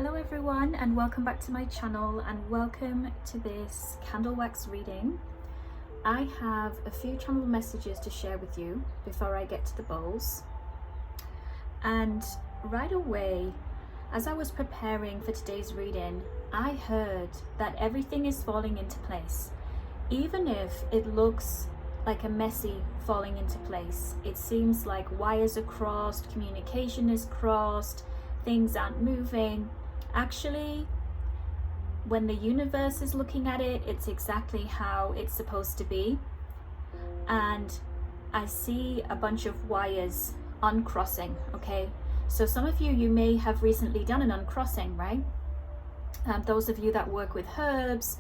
Hello everyone, and welcome back to my channel, and welcome to this candle wax reading. I have a few channel messages to share with you before I get to the bowls. And right away, as I was preparing for today's reading, I heard that everything is falling into place. Even if it looks like a messy falling into place, it seems like wires are crossed, communication is crossed, things aren't moving. Actually, when the universe is looking at it, it's exactly how it's supposed to be. And I see a bunch of wires uncrossing, okay? So some of you may have recently done an uncrossing, right? Those of you that work with herbs,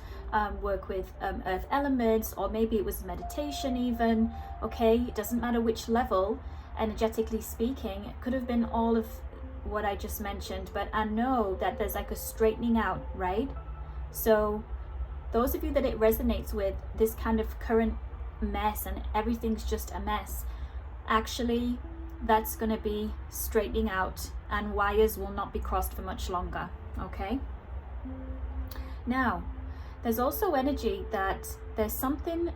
work with earth elements, or maybe it was meditation even, okay? It doesn't matter which level, energetically speaking. It could have been all of what I just mentioned, but I know that there's like a straightening out, right? So those of you that it resonates with, this kind of current mess and everything's just a mess, actually that's going to be straightening out and wires will not be crossed for much longer, okay? Now, there's also energy that there's something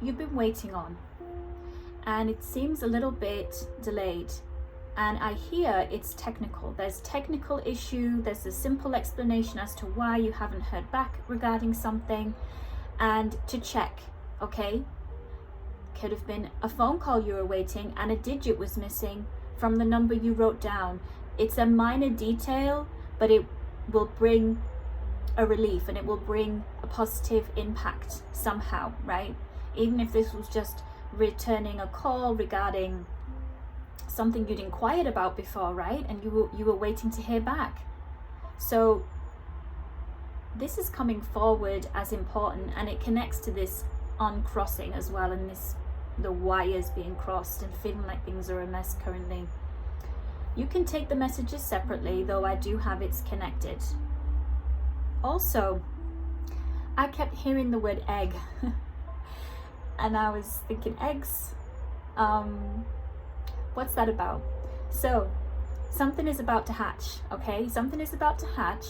you've been waiting on and it seems a little bit delayed. And I hear it's technical. There's technical issue. There's a simple explanation as to why you haven't heard back regarding something, and to check, okay? Could have been a phone call you were waiting and a digit was missing from the number you wrote down. It's a minor detail, but it will bring a relief and it will bring a positive impact somehow, right? Even if this was just returning a call regarding something you'd inquired about before, right? And you were waiting to hear back. So this is coming forward as important, and it connects to this uncrossing as well, and the wires being crossed and feeling like things are a mess currently. You can take the messages separately, though I do have it's connected. Also, I kept hearing the word egg and I was thinking eggs, what's that about? So something is about to hatch, okay? Something is about to hatch.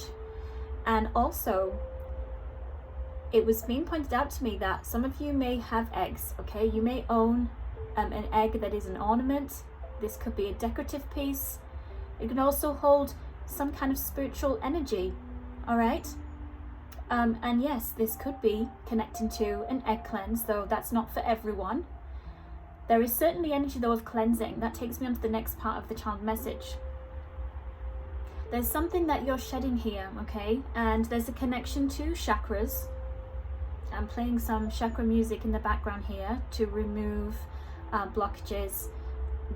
And also it was being pointed out to me that some of you may have eggs, okay? You may own an egg that is an ornament. This could be a decorative piece. It can also hold some kind of spiritual energy, all right? And yes, this could be connecting to an egg cleanse, though that's not for everyone. There is certainly energy though of cleansing. That takes me on to the next part of the channel message. There's something that you're shedding here, okay? And there's a connection to chakras. I'm playing some chakra music in the background here to remove blockages.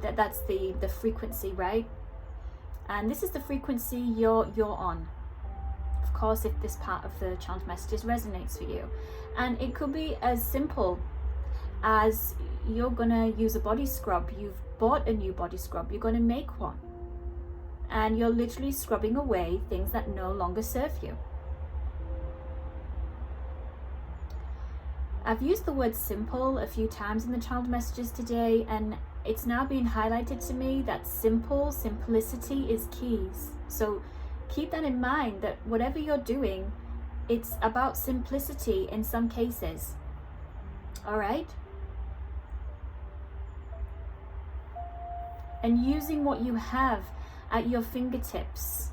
That's the frequency, right? And this is the frequency you're on. Of course, if this part of the channel messages resonates for you. And it could be as simple as you're gonna use a body scrub. You've bought a new body scrub, you're gonna make one, and you're literally scrubbing away things that no longer serve you. I've used the word simple a few times in the child messages today, and it's now being highlighted to me that simplicity is keys. So keep that in mind, that whatever you're doing, it's about simplicity in some cases, all right? And using what you have at your fingertips.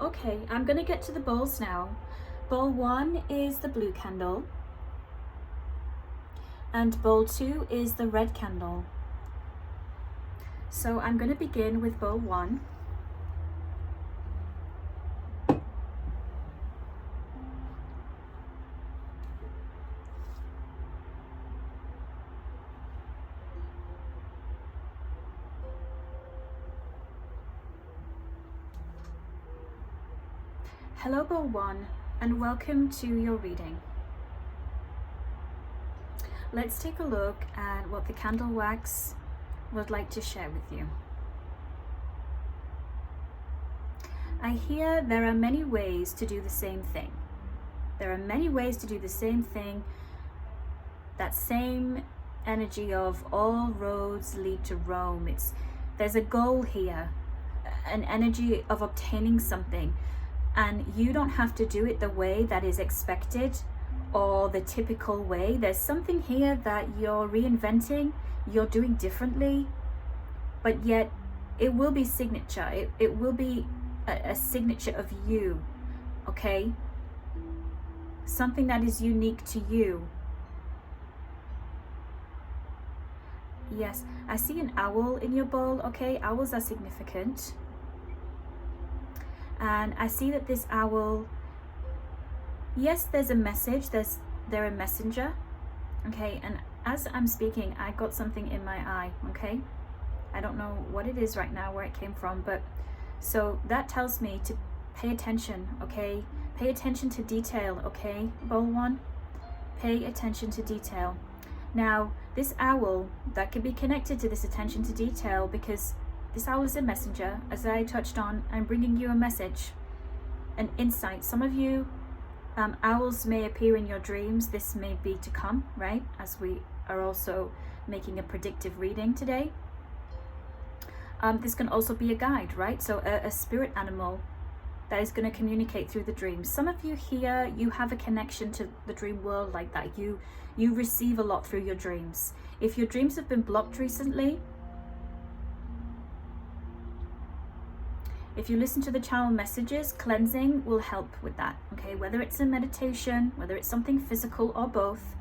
Okay, I'm going to get to the bowls now. Bowl 1 is the blue candle, and bowl 2 is the red candle. So I'm going to begin with bowl 1. Hello bowl 1, and welcome to your reading. Let's take a look at what the candle wax would like to share with you. I hear there are many ways to do the same thing. There are many ways to do the same thing. That same energy of all roads lead to Rome. There's a goal here. an energy of obtaining something, and you don't have to do it the way that is expected or the typical way. There's something here that you're reinventing, you're doing differently, but yet it will be signature. It will be a signature of you, okay? Something that is unique to you. Yes, I see an owl in your bowl, okay? Owls are significant. And I see that this owl, yes, there's a message, they're a messenger, okay? And as I'm speaking, I got something in my eye, okay? I don't know what it is right now, where it came from, but so that tells me to pay attention, okay? Pay attention to detail, okay, bowl one? Pay attention to detail. Now, this owl, that can be connected to this attention to detail, because this owl is a messenger. As I touched on, I'm bringing you a message, an insight. Some of you, owls may appear in your dreams. This may be to come, right? As we are also making a predictive reading today. This can also be a guide, right? So a spirit animal that is going to communicate through the dreams. Some of you here, you have a connection to the dream world like that. You receive a lot through your dreams. If your dreams have been blocked recently, if you listen to the channel messages, cleansing will help with that, okay? Whether it's a meditation, whether it's something physical or both,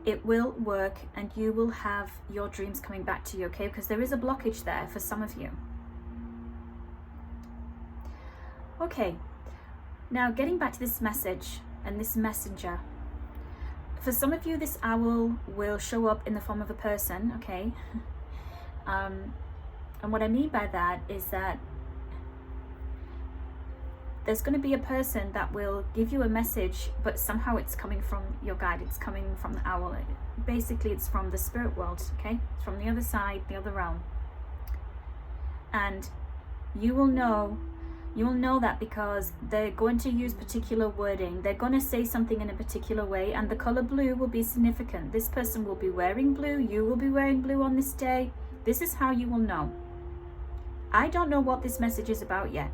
it will work and you will have your dreams coming back to you, okay? Because there is a blockage there for some of you. Okay, now getting back to this message and this messenger. For some of you, this owl will show up in the form of a person, okay? And what I mean by that is that there's going to be a person that will give you a message, but somehow it's coming from your guide. It's coming from the owl. Basically, it's from the spirit world, okay? It's from the other side, the other realm. And you will know that because they're going to use particular wording. They're going to say something in a particular way, and the color blue will be significant. This person will be wearing blue. You will be wearing blue on this day. This is how you will know. I don't know what this message is about yet,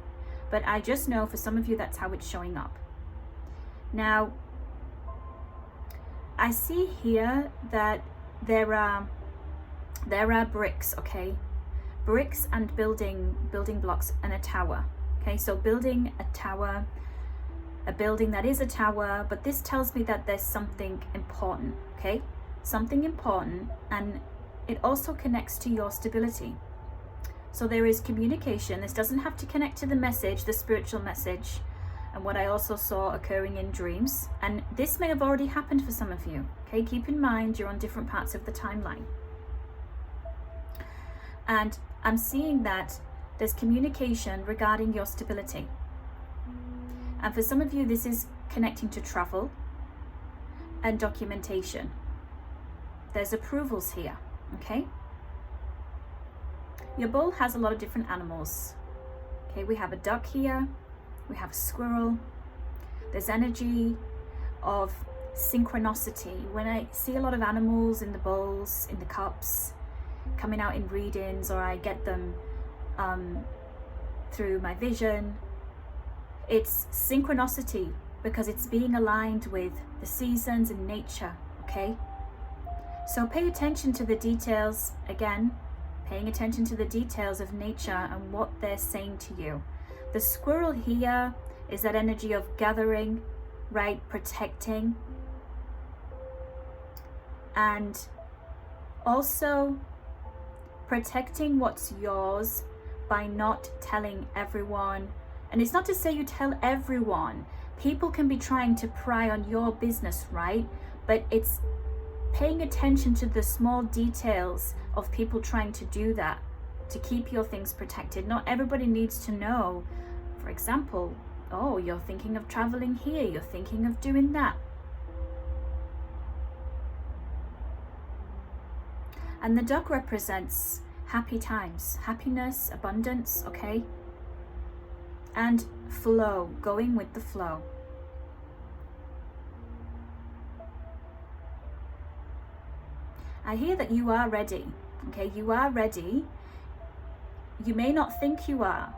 but I just know for some of you that's how it's showing up. Now, I see here that there are bricks, okay? Bricks and building blocks and a tower. Okay, so building a tower, a building that is a tower, but this tells me that there's something important, okay? Something important, and it also connects to your stability. So there is communication. This doesn't have to connect to the message, the spiritual message, and what I also saw occurring in dreams. And this may have already happened for some of you, okay? Keep in mind, you're on different parts of the timeline. And I'm seeing that there's communication regarding your stability. And for some of you, this is connecting to travel and documentation. There's approvals here, okay? Your bowl has a lot of different animals. Okay, we have a duck here, we have a squirrel. There's energy of synchronicity. When I see a lot of animals in the bowls, in the cups, coming out in readings, or I get them through my vision, it's synchronicity because it's being aligned with the seasons and nature, okay? So pay attention to the details, again, paying attention to the details of nature and what they're saying to you. The squirrel here is that energy of gathering, right? Protecting. And also protecting what's yours by not telling everyone. And it's not to say you tell everyone. People can be trying to pry on your business, right? But it's paying attention to the small details of people trying to do that, to keep your things protected. Not everybody needs to know, for example, oh, you're thinking of traveling here, you're thinking of doing that. And the duck represents happy times, happiness, abundance, okay? And flow, going with the flow. I hear that you are ready, okay? You are ready. you may not think you are.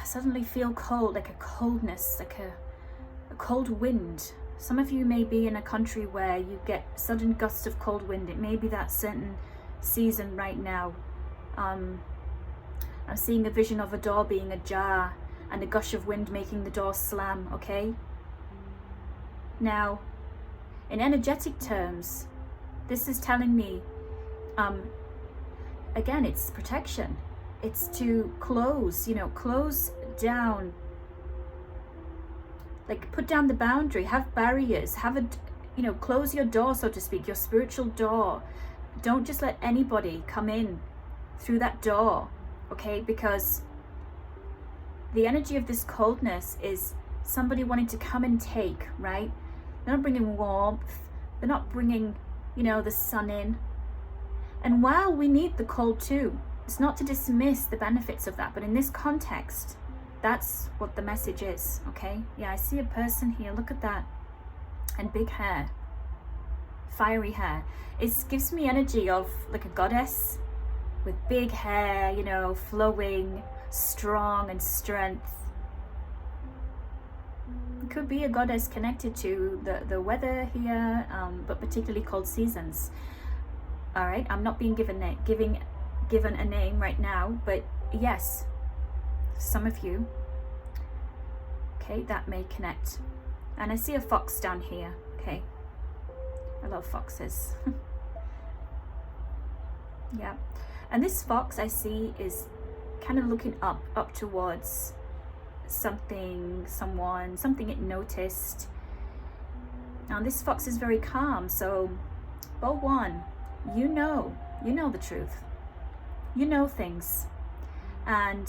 I suddenly feel cold, like a coldness, like a cold wind. Some of you may be in a country where you get sudden gusts of cold wind. It may be that certain season right now. I'm seeing a vision of a door being ajar and a gush of wind making the door slam, okay? Now, in energetic terms, this is telling me, again, it's protection. It's to close, close down. Like, put down the boundary, have barriers, close your door, so to speak, your spiritual door. Don't just let anybody come in through that door, okay? Because the energy of this coldness is somebody wanting to come and take, right? They're not bringing warmth. They're not bringing, the sun in. And while we need the cold too, it's not to dismiss the benefits of that, but in this context, that's what the message is, okay? Yeah, I see a person here, look at that. And big hair, fiery hair. It gives me energy of like a goddess with big hair, flowing, strong and strength. It could be a goddess connected to the weather here, but particularly cold seasons. All right, I'm not being given a name right now, but yes, some of you, okay, that may connect. And I see a fox down here, okay? I love foxes. Yeah, and this fox I see is kind of looking up towards something, someone, something it noticed. Now this fox is very calm, so Bowl 1, you know the truth. You know things, and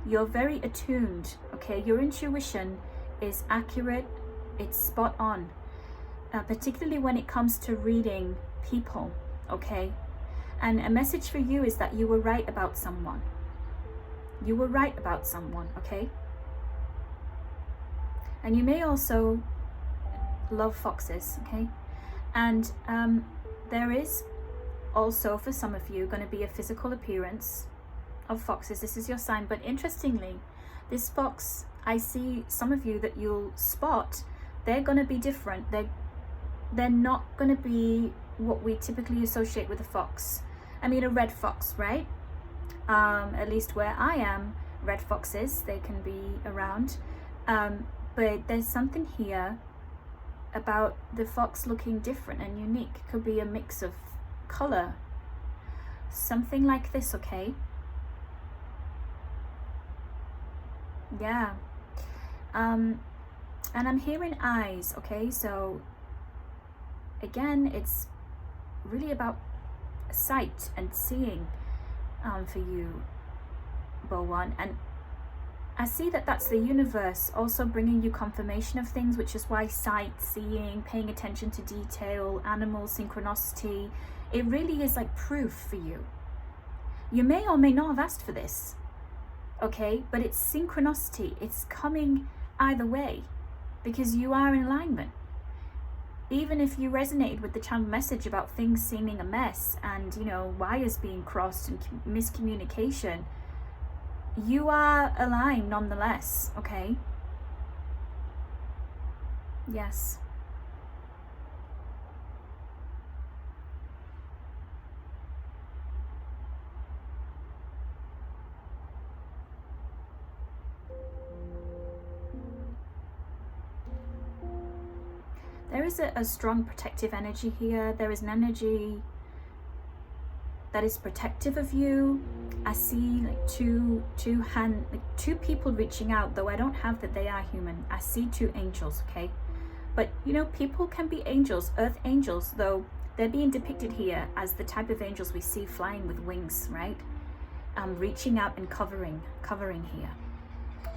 you're very attuned, okay? Your intuition is accurate, it's spot on, particularly when it comes to reading people, okay? And a message for you is that you were right about someone. You were right about someone, okay? And you may also love foxes, okay? And there is also, for some of you, going to be a physical appearance of foxes. This is your sign. But interestingly, this fox, I see some of you that you'll spot, they're going to be different. They're not going to be what we typically associate with a fox. I mean, a red fox, right? At least where I am, red foxes, they can be around. But there's something here about the fox looking different and unique. Could be a mix of color, something like this, okay? Yeah. And I'm hearing eyes, okay? So again, it's really about sight and seeing for you, Bowl 1. And I see that that's the universe also bringing you confirmation of things, which is why sight, seeing, paying attention to detail, animals, synchronicity, it really is like proof for you. You may or may not have asked for this, okay? But it's synchronicity. It's coming either way because you are in alignment. Even if you resonated with the channel message about things seeming a mess and, wires being crossed and miscommunication, you are aligned nonetheless, okay? Yes. There is a strong protective energy here. There is an energy that is protective of you. I see like two people reaching out, though I don't have that they are human. I see two angels, okay? But people can be angels, earth angels, though they're being depicted here as the type of angels we see flying with wings, right? Reaching out and covering here.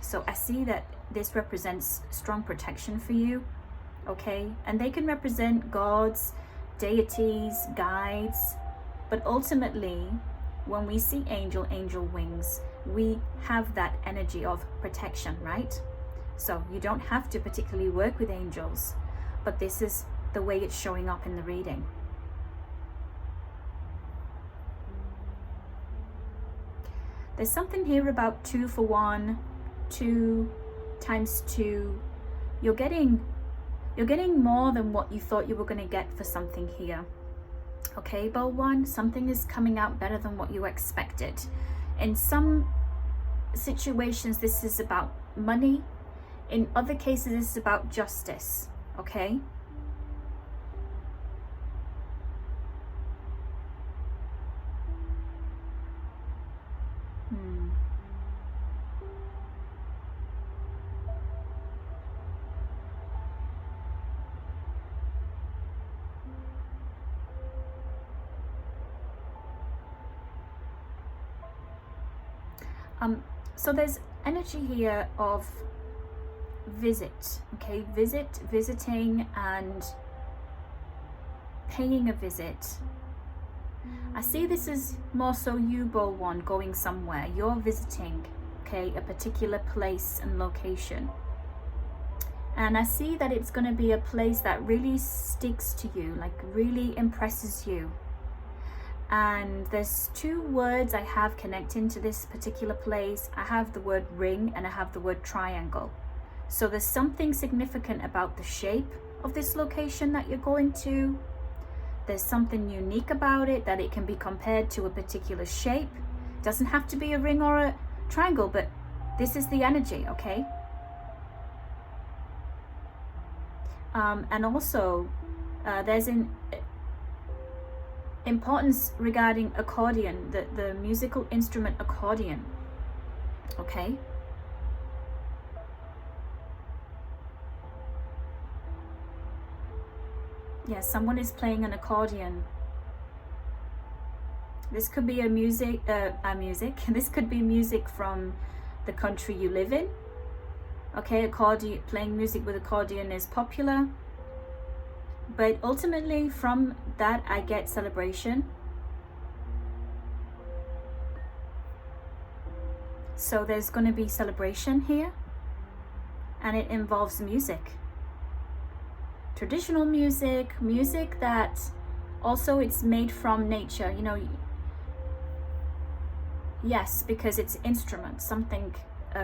So I see that this represents strong protection for you, okay? And they can represent gods, deities, guides, but ultimately, when we see angel wings, we have that energy of protection, right? So you don't have to particularly work with angels, but this is the way it's showing up in the reading. There's something here about 2 for 1, 2 times 2. You're getting more than what you thought you were going to get for something here. Okay, Bowl 1, something is coming out better than what you expected. In some situations, this is about money. In other cases, this is about justice. Okay? So there's energy here of visit, okay? Visiting and paying a visit. I see this is more so you, Bowl 1, going somewhere. You're visiting, okay, a particular place and location. And I see that it's going to be a place that really sticks to you, like really impresses you. And there's 2 words I have connecting to this particular place. I have the word ring and I have the word triangle. So there's something significant about the shape of this location that you're going to. There's something unique about it, that it can be compared to a particular shape. It doesn't have to be a ring or a triangle, but this is the energy, okay? And also there's an importance regarding accordion, the musical instrument accordion, okay? Yeah, someone is playing an accordion. This could be this could be music from the country you live in. Okay, playing music with accordion is popular. But ultimately, from that, I get celebration. So there's going to be celebration here. And it involves music. Traditional music, music that also it's made from nature, you know. Yes, because it's instrument, something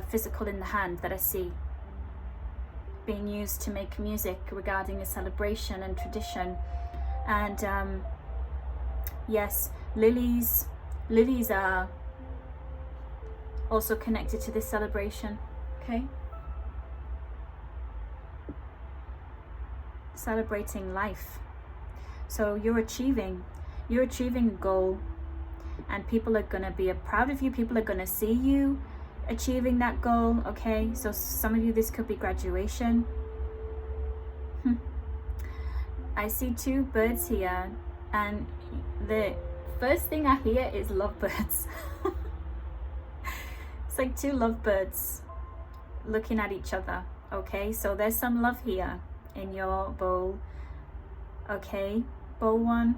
physical in the hand that I see being used to make music regarding a celebration and tradition. And yes, lilies are also connected to this celebration, okay? Celebrating life. So you're achieving a goal, and people are going to be proud of you. People are going to see you achieving that goal, okay? So some of you, this could be graduation. I see 2 birds here, and the first thing I hear is lovebirds. It's like 2 lovebirds looking at each other, okay? So there's some love here in your bowl, okay? Bowl 1,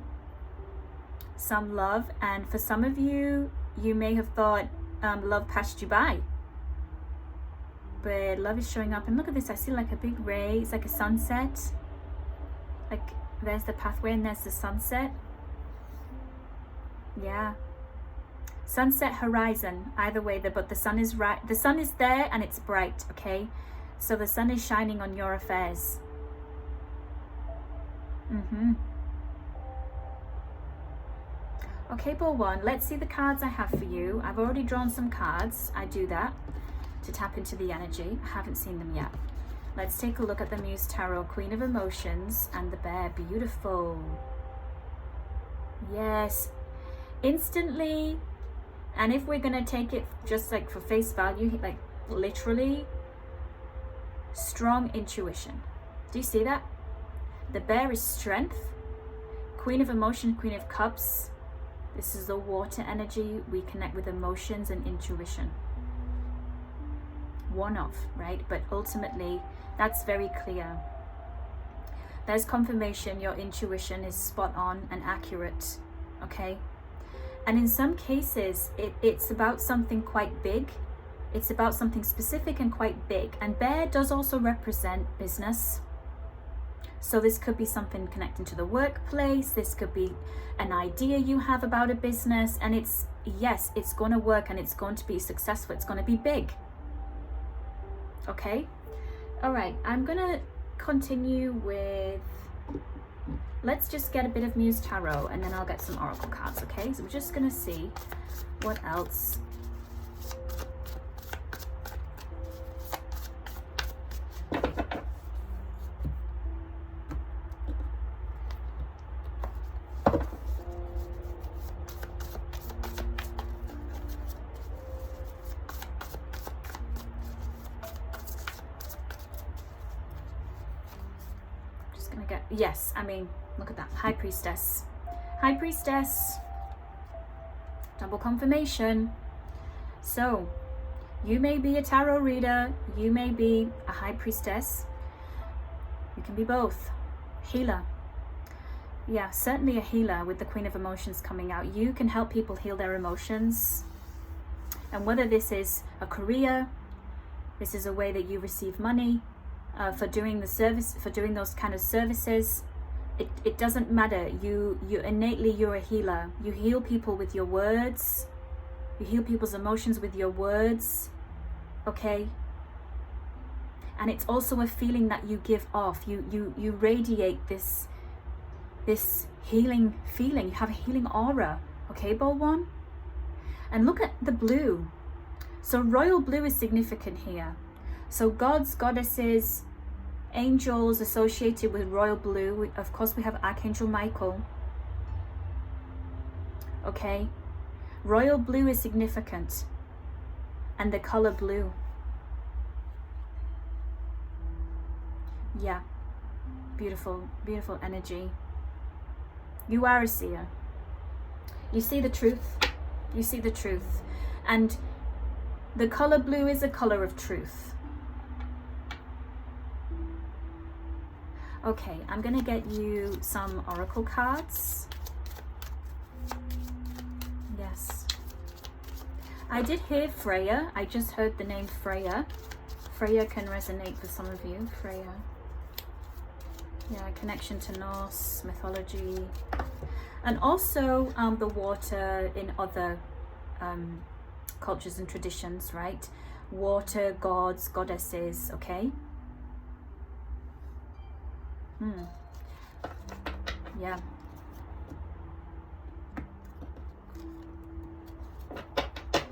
some love. And for some of you, you may have thought love passed you by, but love is showing up. And look at this, I see like a big ray. It's like a sunset, like there's the pathway and there's the sunset. Yeah, sunset, horizon, either way, but the sun is right, the sun is there and it's bright, okay? So the sun is shining on your affairs. Okay, Bowl 1, let's see the cards I have for you. I've already drawn some cards. I do that to tap into the energy. I haven't seen them yet. Let's take a look at the Muse Tarot, Queen of Emotions and the Bear. Beautiful. Yes, instantly. And if we're gonna take it just like for face value, like literally, strong intuition. Do you see that? The Bear is strength. Queen of Emotion, Queen of Cups. This is the water energy. We connect with emotions and intuition. One of, right? But ultimately, that's very clear. There's confirmation your intuition is spot on and accurate, okay? And in some cases, it's about something quite big. It's about something specific and quite big. And Bear does also represent business. So this could be something connecting to the workplace. This could be an idea you have about a business, and it's, yes, it's going to work and it's going to be successful. It's going to be big. Okay. All right. I'm going to continue with, let's just get a bit of Muse Tarot and then I'll get some Oracle cards. Okay. So we're just going to see what else. Yes, I mean, look at that. High Priestess. High Priestess. Double confirmation. So, you may be a tarot reader. You may be a High Priestess. You can be both. Healer. Yeah, certainly a healer with the Queen of Emotions coming out. You can help people heal their emotions. And whether this is a career, this is a way that you receive money, for doing the service, for doing those kind of services, it doesn't matter. You innately, you're a healer. You heal people with your words. You heal people's emotions with your words. Okay. And it's also a feeling that you give off. You radiate this healing feeling. You have a healing aura. Okay, Bowl One. And look at the blue. So royal blue is significant here. So gods, goddesses, angels associated with royal blue. Of course, we have Archangel Michael. Okay. Royal blue is significant. And the color blue. Yeah. Beautiful, beautiful energy. You are a seer. You see the truth. You see the truth. And the color blue is a color of truth. Okay, I'm going to get you some oracle cards. Yes. I did hear Freya. I just heard the name Freya. Freya can resonate for some of you. Freya. Yeah, connection to Norse mythology. And also the water in other cultures and traditions, right? Water, gods, goddesses, okay? Yeah.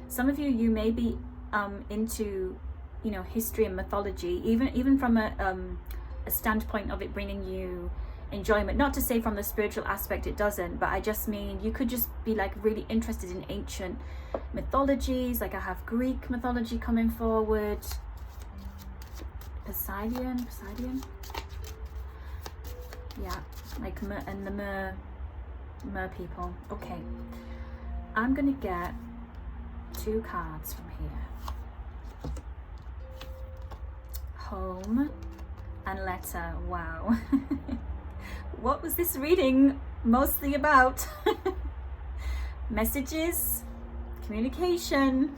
Some of you may be into, you know, history and mythology, even from a standpoint of it bringing you enjoyment. Not to say from the spiritual aspect it doesn't, but I just mean you could just be like really interested in ancient mythologies. Like I have Greek mythology coming forward. Poseidon. Yeah, like and the mer people. Okay, I'm gonna get 2 cards from here. Home and letter. Wow. What was this reading mostly about? Messages, communication,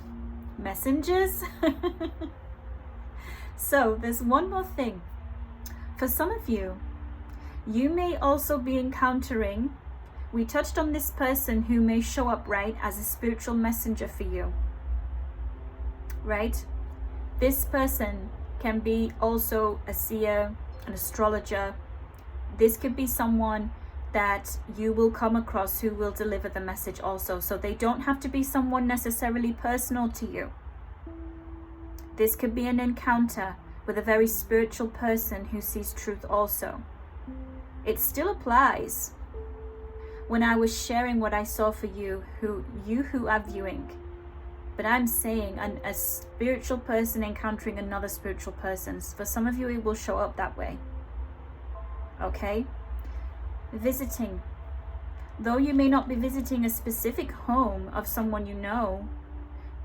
messengers. So there's one more thing. For some of you, you may also be encountering, we touched on this person who may show up, right, as a spiritual messenger for you, right? This person can be also a seer, an astrologer. This could be someone that you will come across who will deliver the message also. So they don't have to be someone necessarily personal to you. This could be an encounter with a very spiritual person who sees truth also. It still applies when I was sharing what I saw for you who are viewing. But I'm saying a spiritual person encountering another spiritual person. For some of you, it will show up that way. Okay? Visiting. Though you may not be visiting a specific home of someone you know,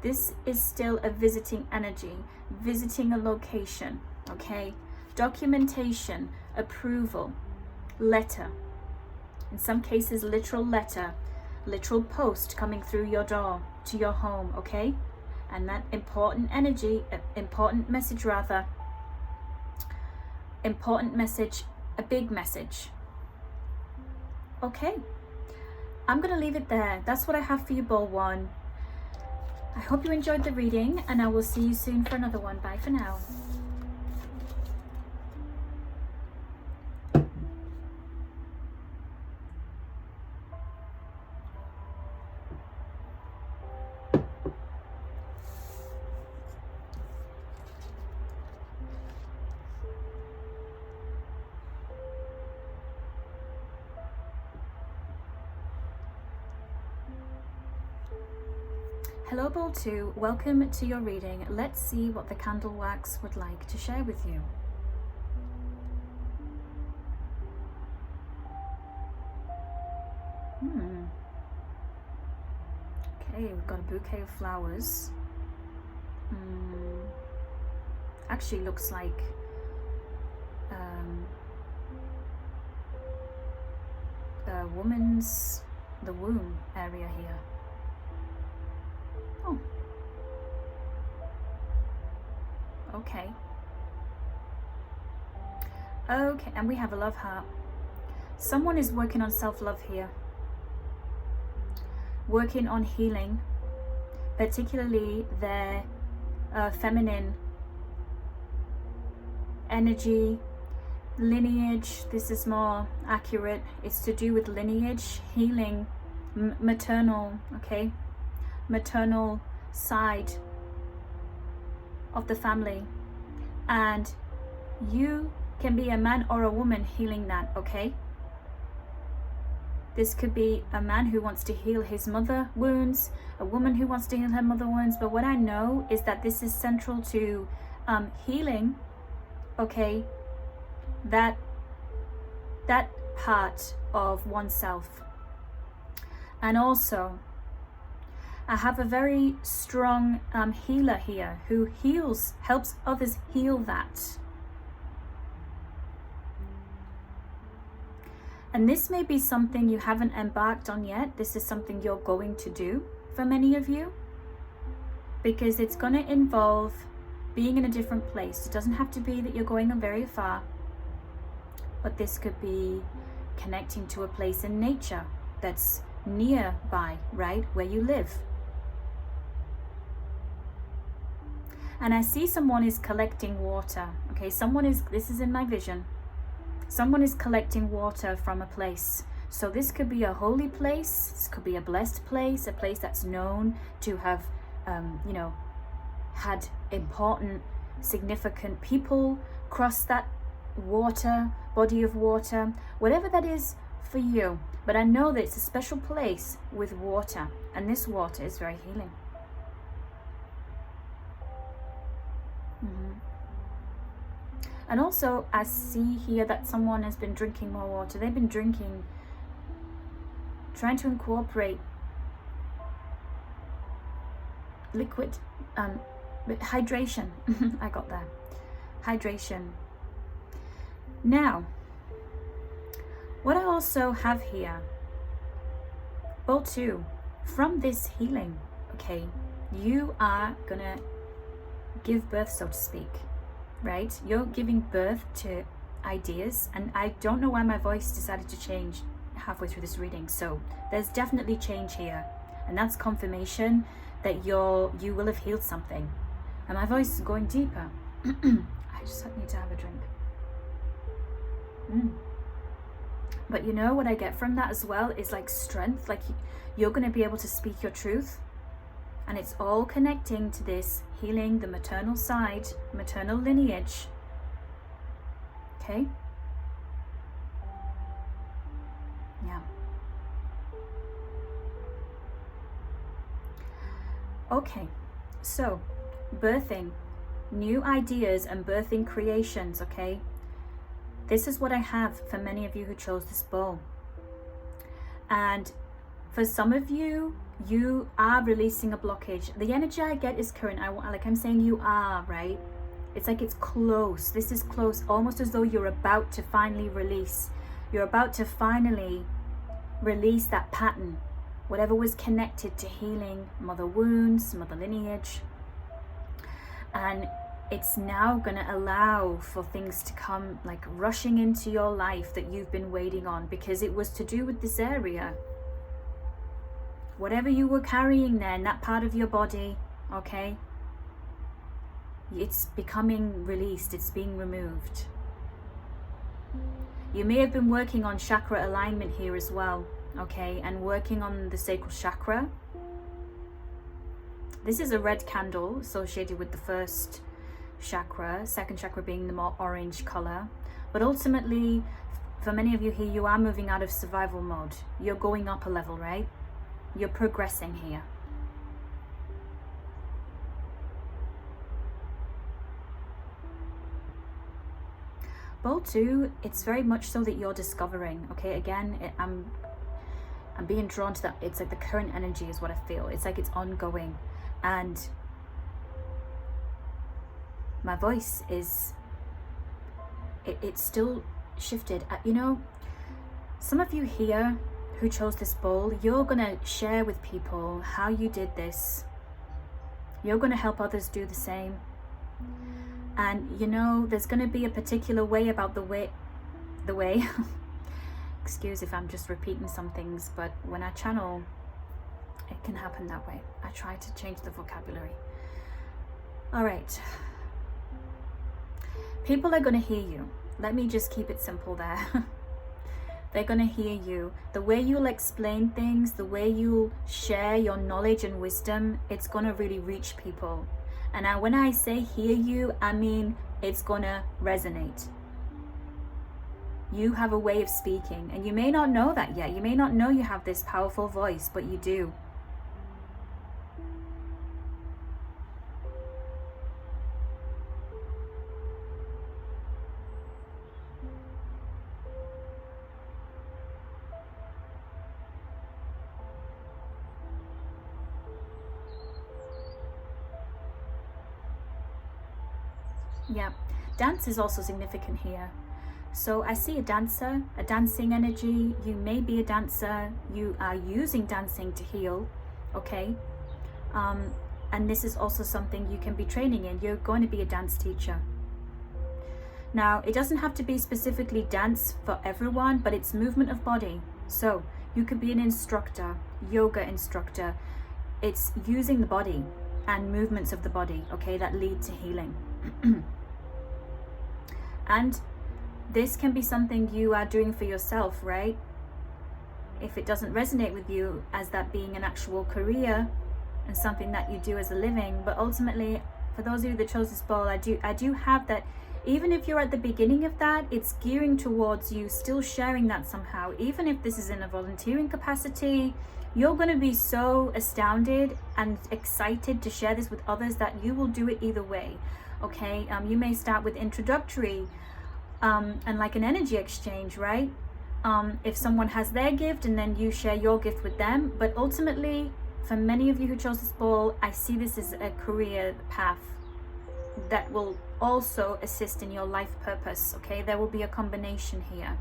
this is still a visiting energy, visiting a location, okay? Documentation, approval, letter. In some cases, literal letter, literal post coming through your door to your home, okay? And that important energy, important message a big message. Okay, I'm gonna leave it there. That's what I have for you, Ball 1. I hope you enjoyed the reading, and I will see you soon for another one. Bye for now. Hello Ball 2, welcome to your reading. Let's see what the candle wax would like to share with you. Okay, we've got a bouquet of flowers. Actually looks like a woman's, the womb area here. Oh. Okay. Okay, and we have a love heart. Someone is working on self-love here. Working on healing, particularly their feminine energy, lineage. This is more accurate. It's to do with lineage, healing, maternal, okay? Maternal side of the family, and you can be a man or a woman healing that, okay? This could be a man who wants to heal his mother wounds, a woman who wants to heal her mother wounds, but what I know is that this is central to healing, okay, that part of oneself. And also I have a very strong healer here who helps others heal that. And this may be something you haven't embarked on yet. This is something you're going to do for many of you, because it's going to involve being in a different place. It doesn't have to be that you're going very far, but this could be connecting to a place in nature that's nearby, right, where you live. And I see someone is collecting water. Okay, this is in my vision. Someone is collecting water from a place. So this could be a holy place. This could be a blessed place, a place that's known to have, had important, significant people cross that body of water, whatever that is for you. But I know that it's a special place with water, and this water is very healing. And also I see here that someone has been drinking more water. They've been drinking, trying to incorporate liquid, hydration. I got there. Hydration. Now, what I also have here, Ball 2, from this healing, okay, you are gonna give birth, so to speak, right? You're giving birth to ideas, and I don't know why my voice decided to change halfway through this reading, so there's definitely change here, and that's confirmation that you will have healed something. And my voice is going deeper. I just need to have a drink. But you know what I get from that as well is like strength, like you're going to be able to speak your truth, and it's all connecting to this healing, the maternal side, maternal lineage. Okay? Yeah. Okay, so birthing new ideas and birthing creations, okay? This is what I have for many of you who chose this bowl. And for some of you, you are releasing a blockage. The energy I get is current. Like I'm saying, you are, right? It's like it's close. This is close, almost as though you're about to finally release. You're about to finally release that pattern, whatever was connected to healing, mother wounds, mother lineage. And it's now going to allow for things to come like rushing into your life that you've been waiting on, because it was to do with this area. Whatever you were carrying there in that part of your body, okay, it's becoming released, it's being removed. You may have been working on chakra alignment here as well, okay, and working on the sacral chakra. This is a red candle associated with the first chakra, second chakra being the more orange color. But ultimately, for many of you here, you are moving out of survival mode. You're going up a level, right? You're progressing here. Bowl 2, it's very much so that you're discovering, okay? Again, I'm being drawn to that. It's like the current energy is what I feel. It's like it's ongoing. And my voice is, it's still shifted. You know, some of you here who chose this bowl, you're gonna share with people how you did this. You're gonna help others do the same. And you know, there's gonna be a particular way about the way excuse if I'm just repeating some things, but when I channel, it can happen that way. I try to change the vocabulary. All right. People are going to hear you. Let me just keep it simple there. They're going to hear you. The way you'll explain things, the way you'll share your knowledge and wisdom, it's going to really reach people. And when I say hear you, I mean it's going to resonate. You have a way of speaking, and you may not know that yet. You may not know you have this powerful voice, but you do. Yeah, dance is also significant here. So I see a dancer, a dancing energy. You may be a dancer. You are using dancing to heal, okay? And this is also something you can be training in. You're going to be a dance teacher. Now, it doesn't have to be specifically dance for everyone, but it's movement of body. So you could be an instructor, yoga instructor. It's using the body and movements of the body, okay, that lead to healing. And this can be something you are doing for yourself, right? If it doesn't resonate with you as that being an actual career and something that you do as a living, but ultimately, for those of you that chose this bowl, I do have that. Even if you're at the beginning of that, it's gearing towards you still sharing that somehow. Even if this is in a volunteering capacity, you're going to be so astounded and excited to share this with others that you will do it either way, okay? You may start with introductory and like an energy exchange, right? If someone has their gift and then you share your gift with them. But ultimately, for many of you who chose this bowl, I see this as a career path that will also assist in your life purpose, okay? There will be a combination here.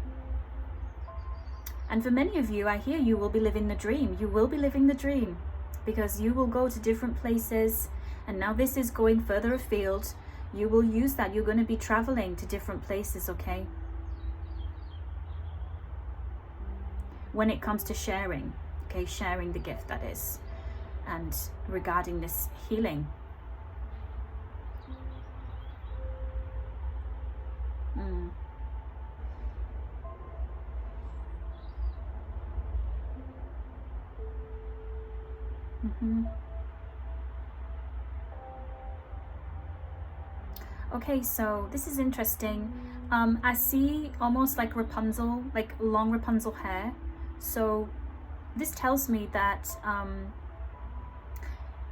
And for many of you, I hear you will be living the dream. You will be living the dream because you will go to different places. And now this is going further afield. You will use that. You're going to be traveling to different places, okay? When it comes to sharing, okay? Sharing the gift, that is. And regarding this healing. Okay, so this is interesting. I see almost like Rapunzel, like long Rapunzel hair. So this tells me that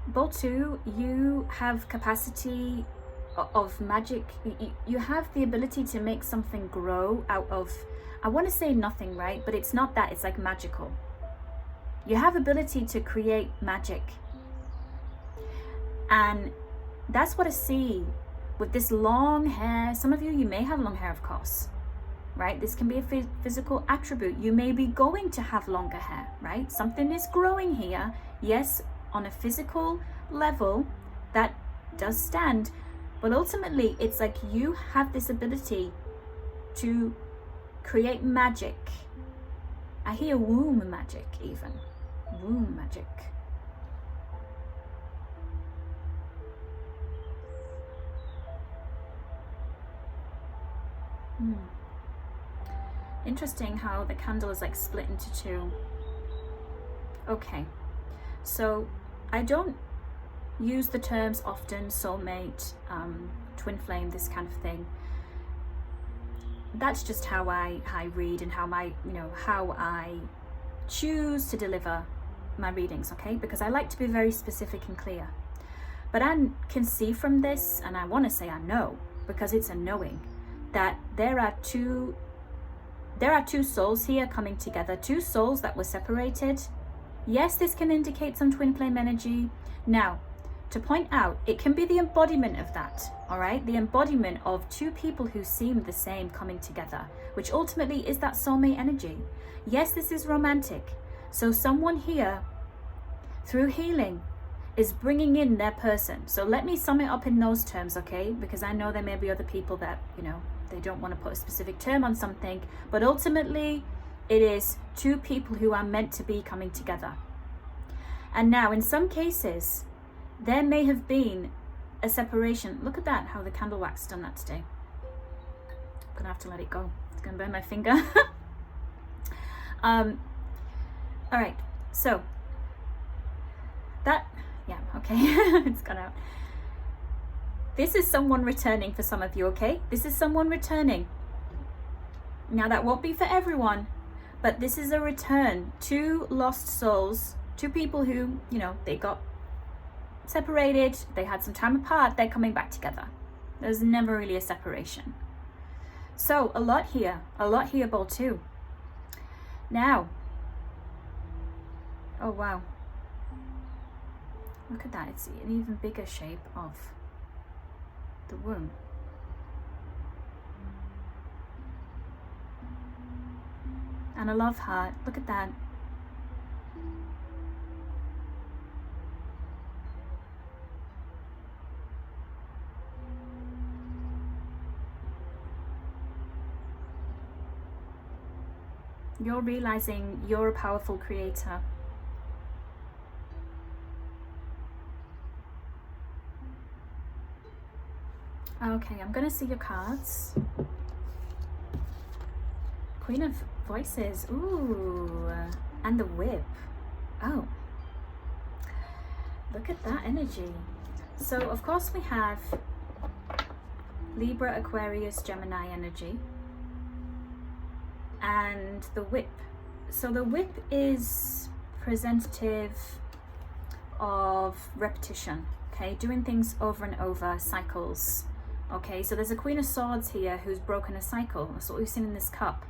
Bowl 2, you have capacity of magic. You have the ability to make something grow out of, I want to say nothing, right? But it's not that, it's like magical. You have ability to create magic. And that's what I see with this long hair. Some of you, you may have long hair, of course, right? This can be a physical attribute. You may be going to have longer hair, right? Something is growing here. Yes, on a physical level, that does stand. But ultimately, it's like you have this ability to create magic. I hear womb magic even. Womb magic. Interesting how the candle is like split into two. Okay, so I don't use the terms often, soulmate, twin flame, this kind of thing. That's just how I read and how how I choose to deliver my readings, okay? Because I like to be very specific and clear. But I can see from this, and I want to say I know, because it's a knowing, that there are two souls here coming together, two souls that were separated. Yes, this can indicate some twin flame energy. Now, to point out, it can be the embodiment of that, all right? The embodiment of two people who seem the same coming together, which ultimately is that soulmate energy. Yes, this is romantic. So someone here, through healing, is bringing in their person. So let me sum it up in those terms, okay? Because I know there may be other people that, they don't want to put a specific term on something, but ultimately it is two people who are meant to be coming together. And now in some cases, there may have been a separation. Look at that, how the candle wax done that today. I'm gonna have to let it go. It's gonna burn my finger. All right, so that, yeah, okay, it's gone out. This is someone returning for some of you, okay? This is someone returning. Now that won't be for everyone, but this is a return. Two lost souls, two people who, they got separated, they had some time apart, they're coming back together. There's never really a separation. So a lot here, ball two. Now, oh wow, look at that, it's an even bigger shape of the womb. And a love heart, look at that. You're realizing you're a powerful creator. Okay, I'm gonna see your cards. Queen of Voices, ooh, and the Whip. Oh, look at that energy. So of course we have Libra, Aquarius, Gemini energy. And the Whip. So the Whip is presentative of repetition, okay? Doing things over and over, cycles, okay? So there's a Queen of Swords here who's broken a cycle. That's what we've seen in this cup.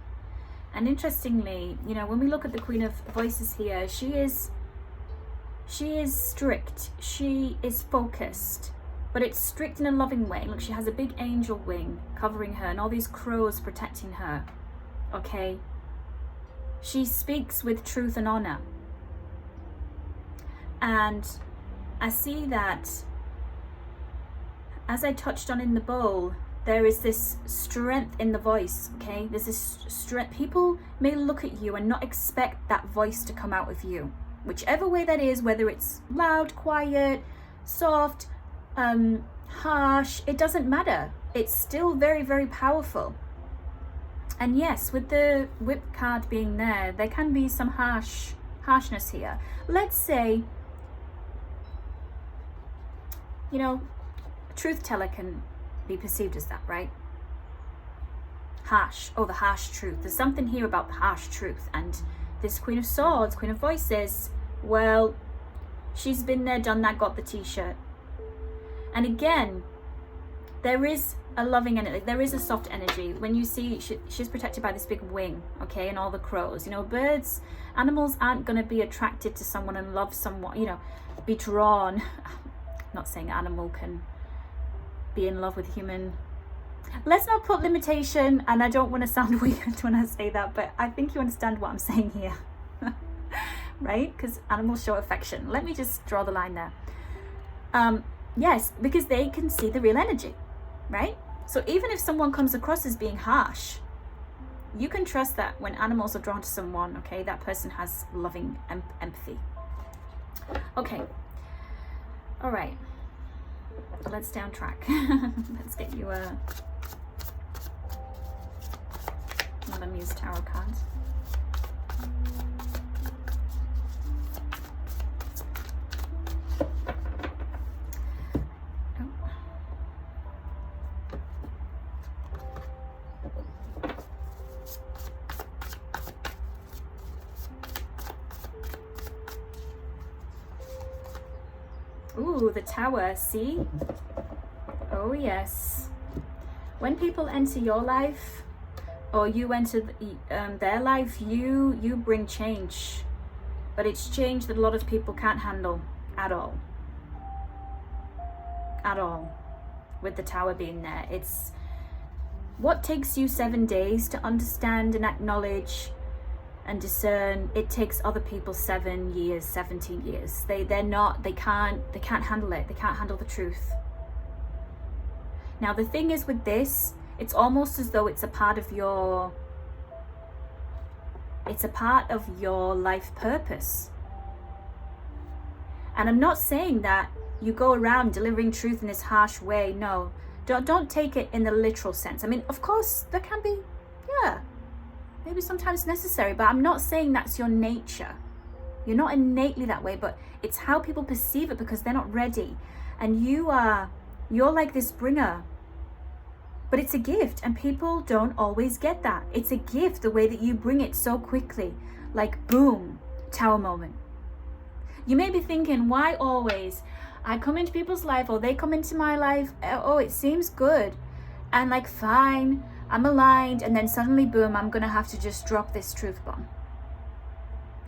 And interestingly, when we look at the Queen of Voices here, she is strict, she is focused, but it's strict in a loving way. Look, she has a big angel wing covering her and all these crows protecting her. Okay, she speaks with truth and honor, and I see that, as I touched on in the bowl, there is this strength in the voice. Okay, there's this strength. People may look at you and not expect that voice to come out of you, whichever way that is, whether it's loud, quiet, soft, harsh, it doesn't matter. It's still very, very powerful. And yes, with the Whip card being there, there can be some harshness here. Let's say, a truth teller can be perceived as that, right? Harsh. Oh, the harsh truth. There's something here about the harsh truth. And this Queen of Swords, Queen of Voices, well, she's been there, done that, got the t-shirt. And again, there is a loving energy, there is a soft energy. When you see she's protected by this big wing, okay, and all the crows. Birds, animals aren't going to be attracted to someone and love someone, be drawn. I'm not saying an animal can be in love with human. Let's not put limitation, and I don't want to sound weird when I say that, but I think you understand what I'm saying here. Right? Because animals show affection. Let me just draw the line there. Yes, because they can see the real energy, right? So even if someone comes across as being harsh, you can trust that when animals are drawn to someone, okay, that person has loving empathy. Okay, all right, let's stay on track. Let's get you another Muse Tarot card. Ooh, the Tower, see? Oh yes. When people enter your life, or you enter their life, you bring change. But it's change that a lot of people can't handle at all. At all. With the Tower being there. It's what takes you 7 days to understand and acknowledge and discern, it takes other people 7 years, 17 years. They can't handle it. They can't handle the truth. Now the thing is with this, it's almost as though it's a part of your life purpose. And I'm not saying that you go around delivering truth in this harsh way. No, don't take it in the literal sense. I mean, of course there can be, maybe sometimes necessary, but I'm not saying that's your nature. You're not innately that way, but it's how people perceive it because they're not ready. And you're like this bringer. But it's a gift, and people don't always get that. It's a gift, the way that you bring it so quickly. Like boom, Tower moment. You may be thinking, why always? I come into people's life, or they come into my life, oh, it seems good. And like, fine, I'm aligned, and then suddenly, boom, I'm gonna have to just drop this truth bomb.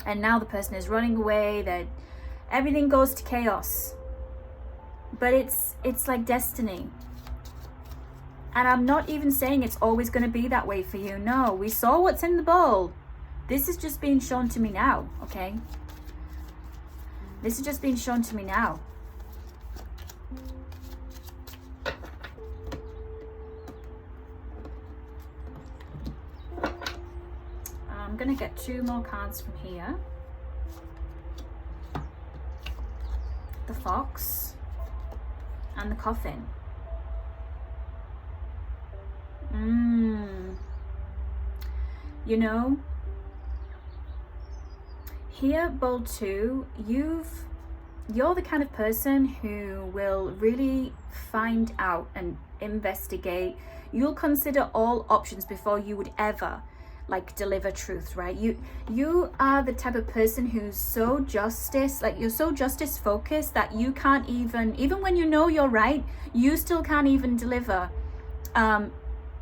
And now the person is running away, that everything goes to chaos. But it's like destiny. And I'm not even saying it's always gonna be that way for you. No, we saw what's in the bowl. This is just being shown to me now, okay? This is just being shown to me now. I'm gonna get 2 more cards from here. The Fox and the Coffin. You know, here, bowl 2, you're the kind of person who will really find out and investigate. You'll consider all options before you would ever like deliver truth, right? You are the type of person who's so justice, like you're so justice focused that you can't even when you know you're right, you still can't even deliver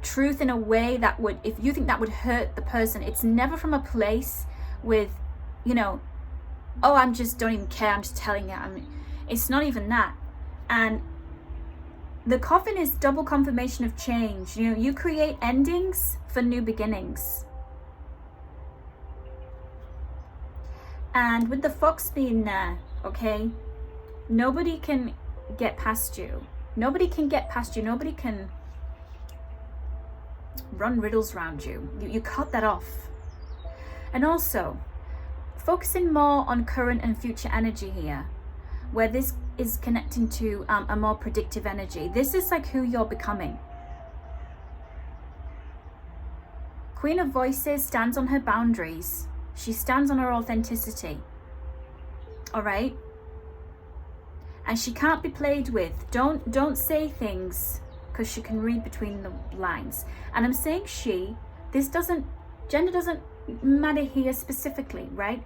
truth in a way that would, if you think that would hurt the person. It's never from a place with, you know, oh, I'm just don't even care, I'm just telling you. I mean, it's not even that. And the Coffin is double confirmation of change. You know, you create endings for new beginnings. And with the Fox being there, okay, nobody can get past you. Nobody can get past you. Nobody can run riddles around you. You cut that off. And also, focusing more on current and future energy here, where this is connecting to a more predictive energy. This is like who you're becoming. Queen of Voices stands on her boundaries. She stands on her authenticity. All right? And she can't be played with. Don't say things, because she can read between the lines. And I'm saying she, gender doesn't matter here specifically, right?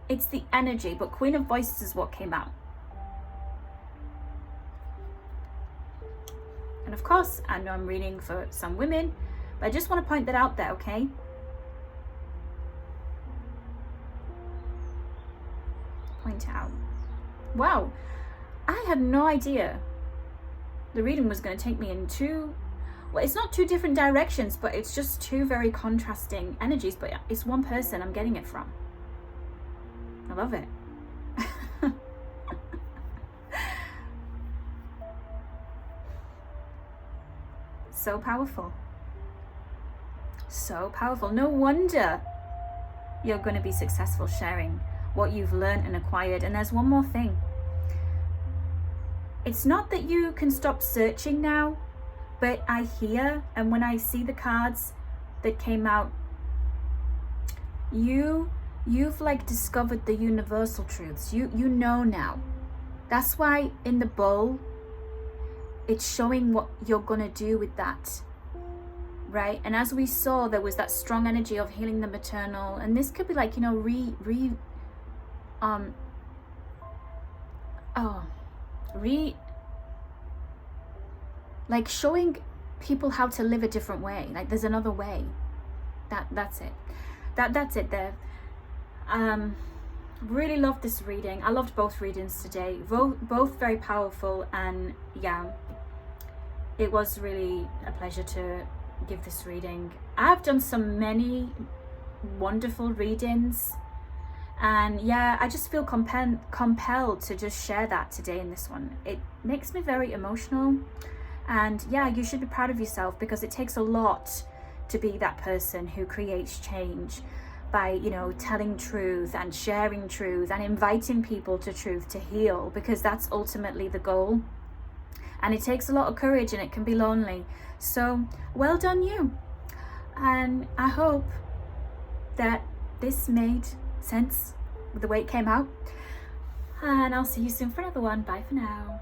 It's the energy, but Queen of Voices is what came out. And of course, I know I'm reading for some women, but I just want to point that out there, okay? Point out. Wow, I had no idea the reading was going to take me in well, it's not 2 different directions, but it's just 2 very contrasting energies, but it's one person I'm getting it from. I love it. So powerful. So powerful. No wonder you're going to be successful sharing what you've learned and acquired. And there's one more thing. It's not that you can stop searching now, but I hear, and when I see the cards that came out, you've like discovered the universal truths. You know now. That's why in the bowl, it's showing what you're gonna do with that, right? And as we saw, there was that strong energy of healing the maternal, and this could be like, you know, like showing people how to live a different way. Like there's another way. That's it. That's it there. Really loved this reading. I loved both readings today. Both very powerful, and yeah, it was really a pleasure to give this reading. I've done many wonderful readings, and yeah, I just feel compelled to just share that today in this one. It makes me very emotional, and yeah, you should be proud of yourself, because it takes a lot to be that person who creates change by, you know, telling truth and sharing truth and inviting people to truth, to heal, because that's ultimately the goal. And it takes a lot of courage, and it can be lonely. So well done you. And I hope that this made sense with the way it came out. And I'll see you soon for another one. Bye for now.